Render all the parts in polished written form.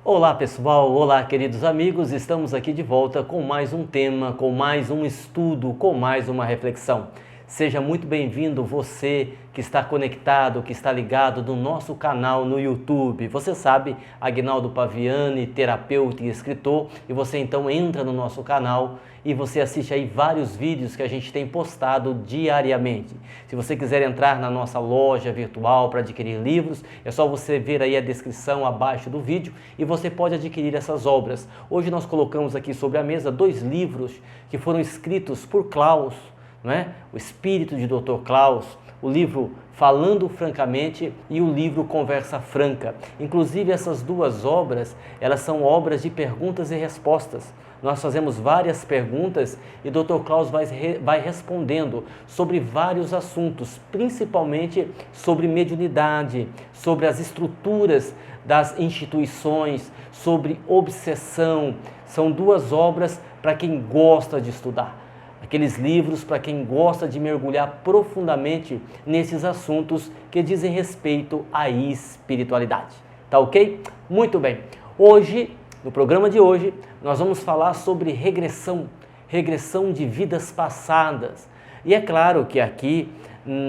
Olá pessoal, olá queridos amigos, estamos aqui de volta com mais um tema, com mais um estudo, com mais uma reflexão. Seja muito bem-vindo você que está conectado, que está ligado no nosso canal no YouTube. Você sabe, Agnaldo Paviani, terapeuta e escritor, e você então entra no nosso canal e você assiste aí vários vídeos que a gente tem postado diariamente. Se você quiser entrar na nossa loja virtual para adquirir livros, é só você ver aí a descrição abaixo do vídeo e você pode adquirir essas obras. Hoje nós colocamos aqui sobre a mesa 2 livros que foram escritos por Klaus, O Espírito de Dr. Klaus, o livro Falando Francamente e o livro Conversa Franca. Inclusive essas 2 obras, elas são obras de perguntas e respostas. Nós fazemos várias perguntas e Dr. Klaus vai respondendo sobre vários assuntos, principalmente sobre mediunidade, sobre as estruturas das instituições, sobre obsessão. São 2 obras para quem gosta de estudar. Aqueles livros para quem gosta de mergulhar profundamente nesses assuntos que dizem respeito à espiritualidade. Tá ok? Muito bem. Hoje, no programa de hoje, nós vamos falar sobre regressão de vidas passadas. E é claro que aqui,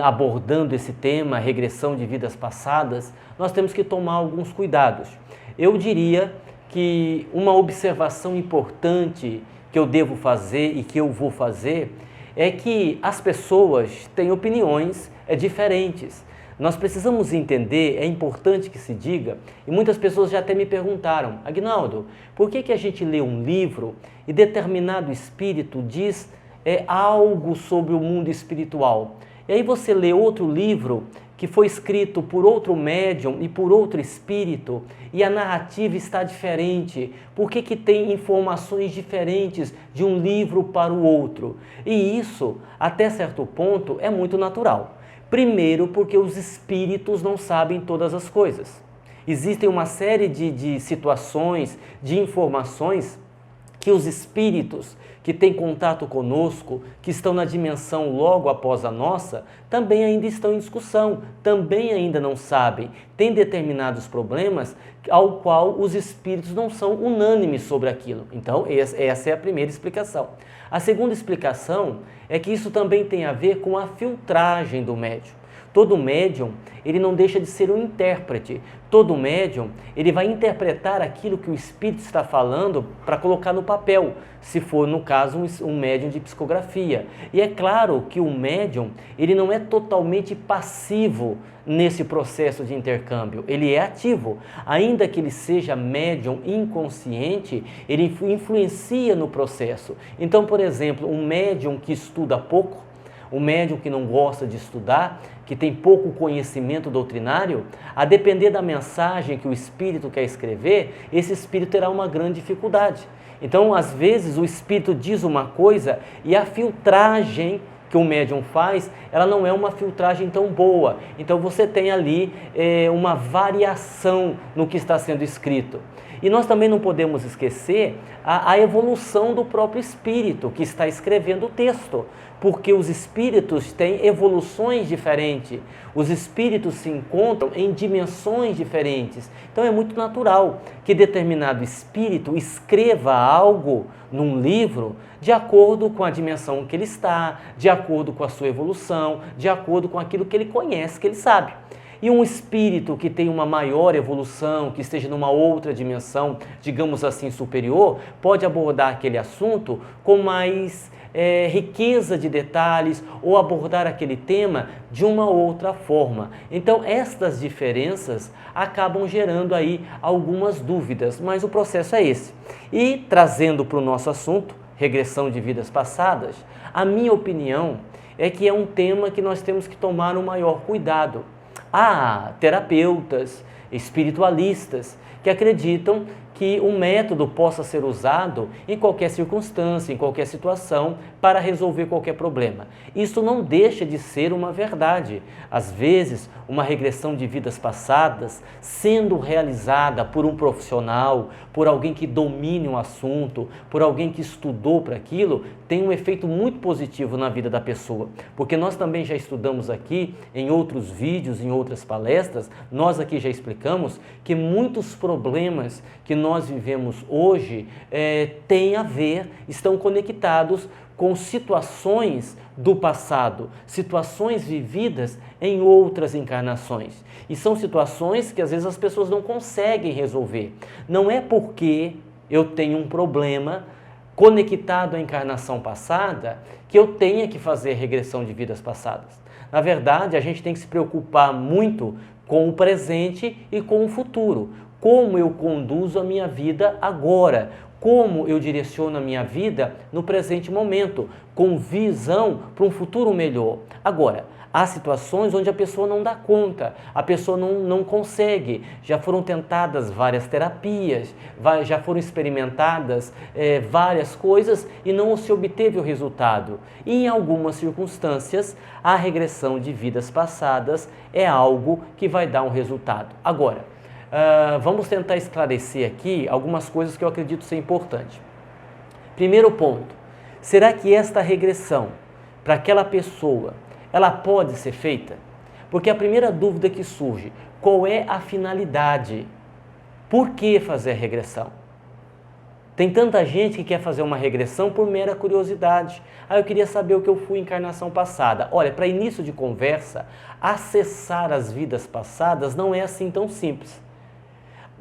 abordando esse tema, regressão de vidas passadas, nós temos que tomar alguns cuidados. Eu diria que uma observação importante que eu devo fazer e que eu vou fazer é que as pessoas têm opiniões diferentes. Nós precisamos entender, é importante que se diga, e muitas pessoas já até me perguntaram: Agnaldo, por que a gente lê um livro e determinado espírito diz algo sobre o mundo espiritual? E aí você lê outro livro que foi escrito por outro médium e por outro espírito e a narrativa está diferente. Por que tem informações diferentes de um livro para o outro? E isso, até certo ponto, é muito natural. Primeiro, porque os espíritos não sabem todas as coisas. Existem uma série de situações, de informações que os espíritos que têm contato conosco, que estão na dimensão logo após a nossa, também ainda estão em discussão, também ainda não sabem. Tem determinados problemas ao qual os espíritos não são unânimes sobre aquilo. Então, essa é a primeira explicação. A segunda explicação é que isso também tem a ver com a filtragem do médium. Todo médium, ele não deixa de ser um intérprete. Todo médium, ele vai interpretar aquilo que o espírito está falando para colocar no papel, se for, no caso, um médium de psicografia. E é claro que o médium, ele não é totalmente passivo nesse processo de intercâmbio, ele é ativo. Ainda que ele seja médium inconsciente, ele influencia no processo. Então, por exemplo, um médium que estuda pouco, um médium que não gosta de estudar, que tem pouco conhecimento doutrinário, a depender da mensagem que o espírito quer escrever, esse espírito terá uma grande dificuldade. Então, às vezes, o espírito diz uma coisa e a filtragem que o médium faz, ela não é uma filtragem tão boa. Então, você tem ali uma variação no que está sendo escrito. E nós também não podemos esquecer a evolução do próprio espírito que está escrevendo o texto, porque os espíritos têm evoluções diferentes, os espíritos se encontram em dimensões diferentes. Então é muito natural que determinado espírito escreva algo num livro de acordo com a dimensão que ele está, de acordo com a sua evolução, de acordo com aquilo que ele conhece, que ele sabe. E um espírito que tem uma maior evolução, que esteja numa outra dimensão, digamos assim, superior, pode abordar aquele assunto com mais riqueza de detalhes ou abordar aquele tema de uma outra forma. Então, estas diferenças acabam gerando aí algumas dúvidas, mas o processo é esse. E trazendo para o nosso assunto, regressão de vidas passadas, a minha opinião é que é um tema que nós temos que tomar o maior cuidado. Há terapeutas, espiritualistas, que acreditam que o método possa ser usado em qualquer circunstância, em qualquer situação, para resolver qualquer problema. Isso não deixa de ser uma verdade. Às vezes, uma regressão de vidas passadas, sendo realizada por um profissional, por alguém que domine um assunto, por alguém que estudou para aquilo, tem um efeito muito positivo na vida da pessoa. Porque nós também já estudamos aqui, em outros vídeos, em outras palestras, nós aqui já explicamos que muitos problemas que nós vivemos hoje têm a ver, estão conectados com situações do passado, situações vividas em outras encarnações. E são situações que às vezes as pessoas não conseguem resolver. Não é porque eu tenho um problema conectado à encarnação passada que eu tenha que fazer regressão de vidas passadas. Na verdade, a gente tem que se preocupar muito com o presente e com o futuro. Como eu conduzo a minha vida agora? Como eu direciono a minha vida no presente momento, com visão para um futuro melhor. Agora, há situações onde a pessoa não dá conta, a pessoa não consegue. Já foram tentadas várias terapias, já foram experimentadas várias coisas e não se obteve o resultado. E em algumas circunstâncias, a regressão de vidas passadas é algo que vai dar um resultado. Agora, vamos tentar esclarecer aqui algumas coisas que eu acredito ser importante. Primeiro ponto, será que esta regressão para aquela pessoa, ela pode ser feita? Porque a primeira dúvida que surge, qual é a finalidade? Por que fazer a regressão? Tem tanta gente que quer fazer uma regressão por mera curiosidade. Eu queria saber o que eu fui em encarnação passada. Olha, para início de conversa, acessar as vidas passadas não é assim tão simples.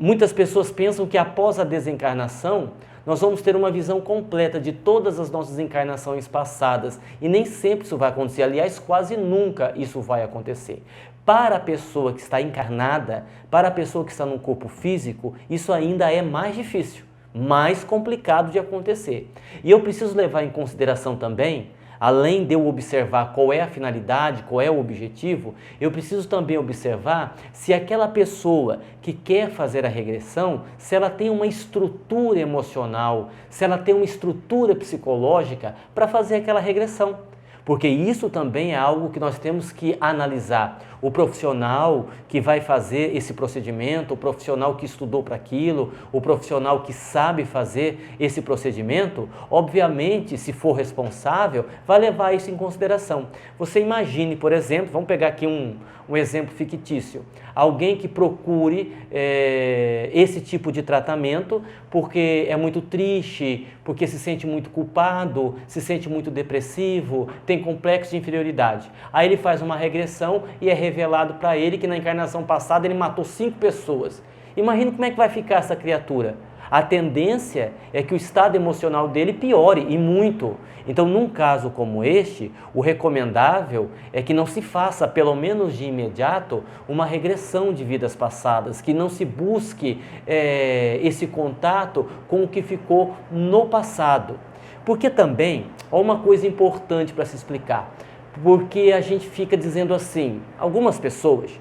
Muitas pessoas pensam que após a desencarnação, nós vamos ter uma visão completa de todas as nossas encarnações passadas. E nem sempre isso vai acontecer. Aliás, quase nunca isso vai acontecer. Para a pessoa que está encarnada, para a pessoa que está no corpo físico, isso ainda é mais difícil, mais complicado de acontecer. E eu preciso levar em consideração também, além de eu observar qual é a finalidade, qual é o objetivo, eu preciso também observar se aquela pessoa que quer fazer a regressão, se ela tem uma estrutura emocional, se ela tem uma estrutura psicológica para fazer aquela regressão. Porque isso também é algo que nós temos que analisar. O profissional que vai fazer esse procedimento, o profissional que estudou para aquilo, o profissional que sabe fazer esse procedimento, obviamente, se for responsável, vai levar isso em consideração. Você imagine, por exemplo, vamos pegar aqui um exemplo fictício, alguém que procure esse tipo de tratamento porque é muito triste, porque se sente muito culpado, se sente muito depressivo, tem complexo de inferioridade. Aí ele faz uma regressão e é revelado para ele que na encarnação passada ele matou 5 pessoas. Imagina como é que vai ficar essa criatura. A tendência é que o estado emocional dele piore, e muito. Então, num caso como este, o recomendável é que não se faça, pelo menos de imediato, uma regressão de vidas passadas, que não se busque esse contato com o que ficou no passado. Porque também, há uma coisa importante para se explicar, porque a gente fica dizendo assim, algumas pessoas,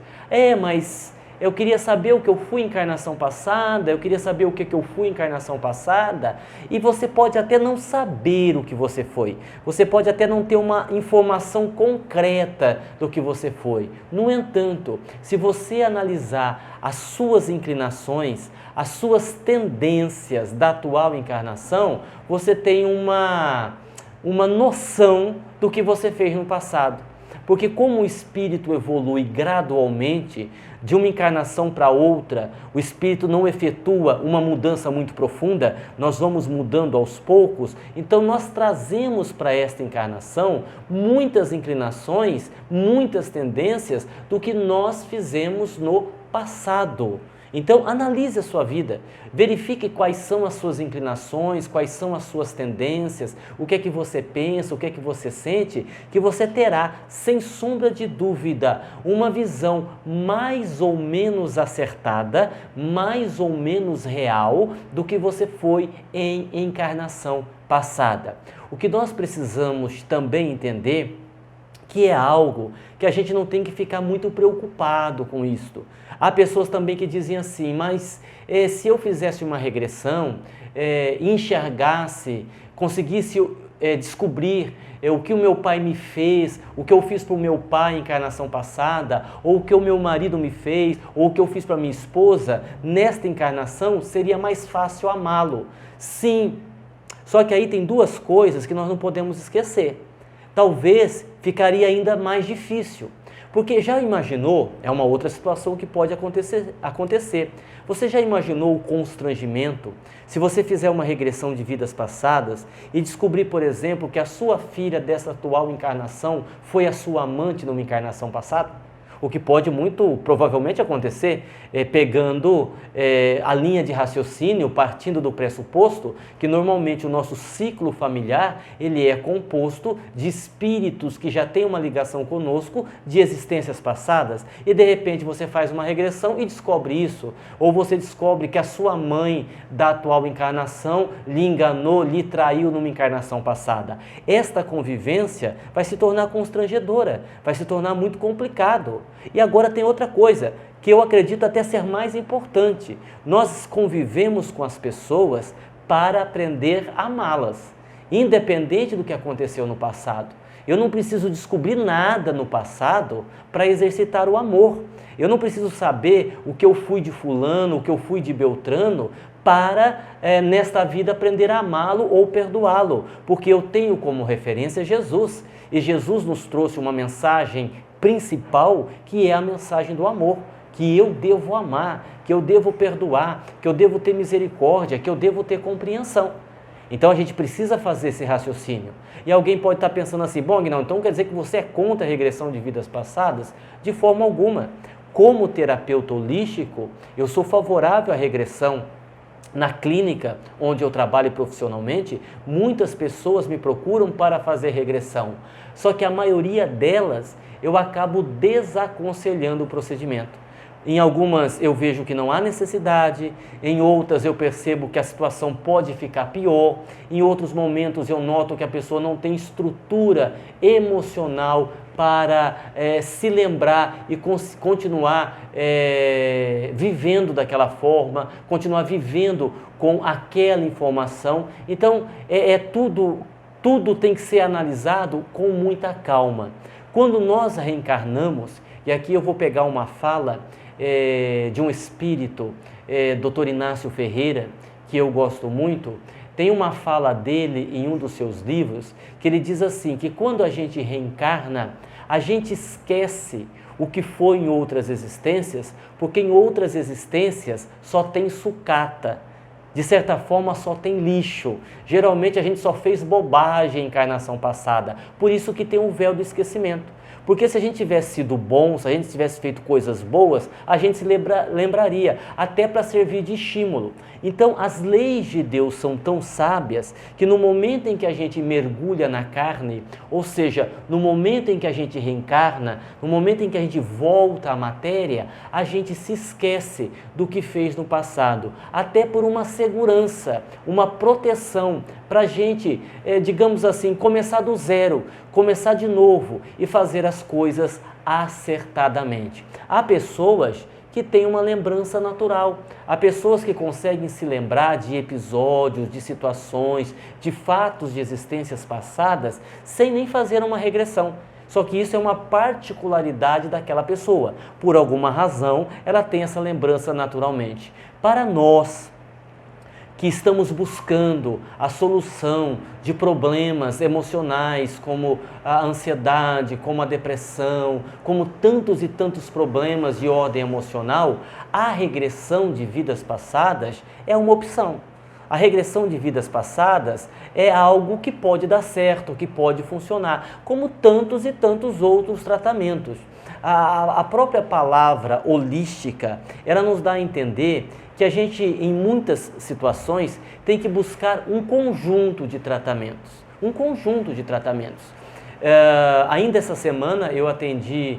mas eu queria saber o que eu fui em encarnação passada, eu queria saber o que eu fui em encarnação passada, e você pode até não saber o que você foi, você pode até não ter uma informação concreta do que você foi. No entanto, se você analisar as suas inclinações, as suas tendências da atual encarnação, você tem uma noção do que você fez no passado. Porque como o espírito evolui gradualmente, de uma encarnação para outra, o espírito não efetua uma mudança muito profunda, nós vamos mudando aos poucos, então nós trazemos para esta encarnação muitas inclinações, muitas tendências do que nós fizemos no passado. Então, analise a sua vida, verifique quais são as suas inclinações, quais são as suas tendências, o que é que você pensa, o que é que você sente, que você terá, sem sombra de dúvida, uma visão mais ou menos acertada, mais ou menos real do que você foi em encarnação passada. O que nós precisamos também entender, que é algo que a gente não tem que ficar muito preocupado com isto. Há pessoas também que dizem assim, mas se eu fizesse uma regressão, enxergasse, conseguisse descobrir o que o meu pai me fez, o que eu fiz para o meu pai em encarnação passada, ou o que o meu marido me fez, ou o que eu fiz para minha esposa, nesta encarnação seria mais fácil amá-lo. Sim, só que aí tem duas coisas que nós não podemos esquecer. Talvez ficaria ainda mais difícil, porque já imaginou, é uma outra situação que pode acontecer. Você já imaginou o constrangimento se você fizer uma regressão de vidas passadas e descobrir, por exemplo, que a sua filha dessa atual encarnação foi a sua amante numa encarnação passada? O que pode muito provavelmente acontecer, pegando a linha de raciocínio, partindo do pressuposto que normalmente o nosso ciclo familiar ele é composto de espíritos que já têm uma ligação conosco de existências passadas e de repente você faz uma regressão e descobre isso, ou você descobre que a sua mãe da atual encarnação lhe enganou, lhe traiu numa encarnação passada. Esta convivência vai se tornar constrangedora, vai se tornar muito complicado. E agora tem outra coisa, que eu acredito até ser mais importante. Nós convivemos com as pessoas para aprender a amá-las, independente do que aconteceu no passado. Eu não preciso descobrir nada no passado para exercitar o amor. Eu não preciso saber o que eu fui de fulano, o que eu fui de Beltrano, para nesta vida aprender a amá-lo ou perdoá-lo, porque eu tenho como referência Jesus. E Jesus nos trouxe uma mensagem principal, que é a mensagem do amor, que eu devo amar, que eu devo perdoar, que eu devo ter misericórdia, que eu devo ter compreensão. Então a gente precisa fazer esse raciocínio. E alguém pode estar pensando assim, bom, Aguinaldo, então quer dizer que você é contra a regressão de vidas passadas? De forma alguma. Como terapeuta holístico, eu sou favorável à regressão. Na clínica onde eu trabalho profissionalmente, muitas pessoas me procuram para fazer regressão. Só que a maioria delas eu acabo desaconselhando o procedimento. Em algumas eu vejo que não há necessidade, em outras eu percebo que a situação pode ficar pior, em outros momentos eu noto que a pessoa não tem estrutura emocional para se lembrar e continuar vivendo daquela forma, continuar vivendo com aquela informação. Então, tudo tem que ser analisado com muita calma. Quando nós reencarnamos, e aqui eu vou pegar uma fala de um espírito, Dr. Inácio Ferreira, que eu gosto muito, tem uma fala dele em um dos seus livros, que ele diz assim, que quando a gente reencarna, a gente esquece o que foi em outras existências, porque em outras existências só tem sucata. De certa forma só tem lixo. Geralmente a gente só fez bobagem em encarnação passada. Por isso que tem um véu do esquecimento. Porque se a gente tivesse sido bom, se a gente tivesse feito coisas boas, a gente se lembraria, até para servir de estímulo. Então, as leis de Deus são tão sábias que no momento em que a gente mergulha na carne, ou seja, no momento em que a gente reencarna, no momento em que a gente volta à matéria, a gente se esquece do que fez no passado, até por uma segurança, uma proteção, para a gente, digamos assim, começar do zero, começar de novo e fazer as coisas acertadamente. Há pessoas que têm uma lembrança natural, há pessoas que conseguem se lembrar de episódios, de situações, de fatos de existências passadas, sem nem fazer uma regressão. Só que isso é uma particularidade daquela pessoa. Por alguma razão, ela tem essa lembrança naturalmente. Para nós, que estamos buscando a solução de problemas emocionais como a ansiedade, como a depressão, como tantos e tantos problemas de ordem emocional, a regressão de vidas passadas é uma opção. A regressão de vidas passadas é algo que pode dar certo, que pode funcionar, como tantos e tantos outros tratamentos. A própria palavra holística, ela nos dá a entender que a gente, em muitas situações, tem que buscar um conjunto de tratamentos. Um conjunto de tratamentos. Ainda essa semana eu atendi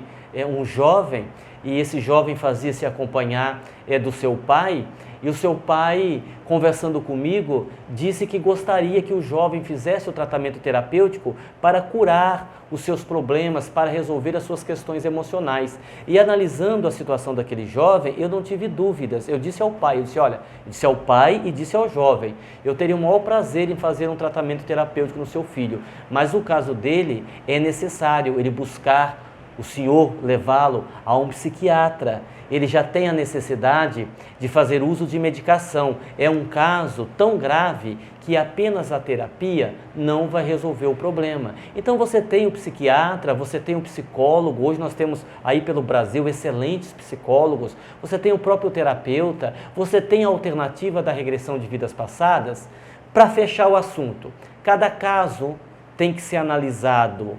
um jovem e esse jovem fazia se acompanhar do seu pai, e o seu pai, conversando comigo, disse que gostaria que o jovem fizesse o tratamento terapêutico para curar os seus problemas, para resolver as suas questões emocionais. E analisando a situação daquele jovem, eu não tive dúvidas. Eu disse ao pai, eu disse ao pai e disse ao jovem, eu teria o maior prazer em fazer um tratamento terapêutico no seu filho, mas no caso dele é necessário ele buscar o senhor levá-lo a um psiquiatra. Ele já tem a necessidade de fazer uso de medicação. É um caso tão grave que apenas a terapia não vai resolver o problema. Então você tem o psiquiatra, você tem o psicólogo, hoje nós temos aí pelo Brasil excelentes psicólogos, você tem o próprio terapeuta, você tem a alternativa da regressão de vidas passadas. Para fechar o assunto, cada caso tem que ser analisado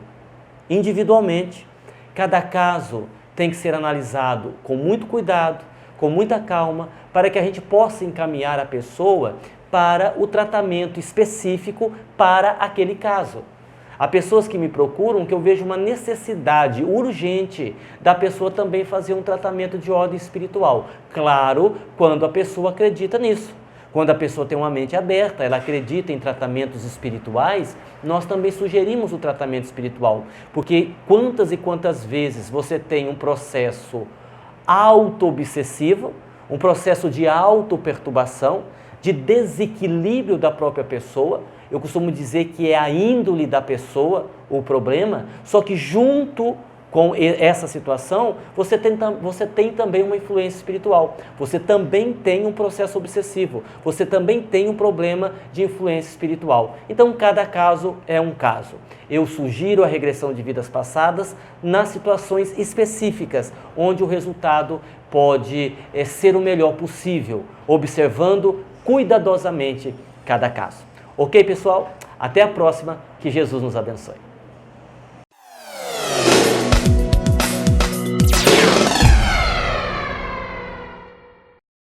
individualmente. Cada caso tem que ser analisado com muito cuidado, com muita calma, para que a gente possa encaminhar a pessoa para o tratamento específico para aquele caso. Há pessoas que me procuram que eu vejo uma necessidade urgente da pessoa também fazer um tratamento de ordem espiritual. Claro, quando a pessoa acredita nisso. Quando a pessoa tem uma mente aberta, ela acredita em tratamentos espirituais, nós também sugerimos o tratamento espiritual. Porque quantas e quantas vezes você tem um processo auto-obsessivo, um processo de auto-perturbação, de desequilíbrio da própria pessoa. Eu costumo dizer que é a índole da pessoa o problema, só que junto com essa situação, você tem também uma influência espiritual, você também tem um processo obsessivo, você também tem um problema de influência espiritual. Então, cada caso é um caso. Eu sugiro a regressão de vidas passadas nas situações específicas, onde o resultado pode ser o melhor possível, observando cuidadosamente cada caso. Ok, pessoal? Até a próxima, que Jesus nos abençoe.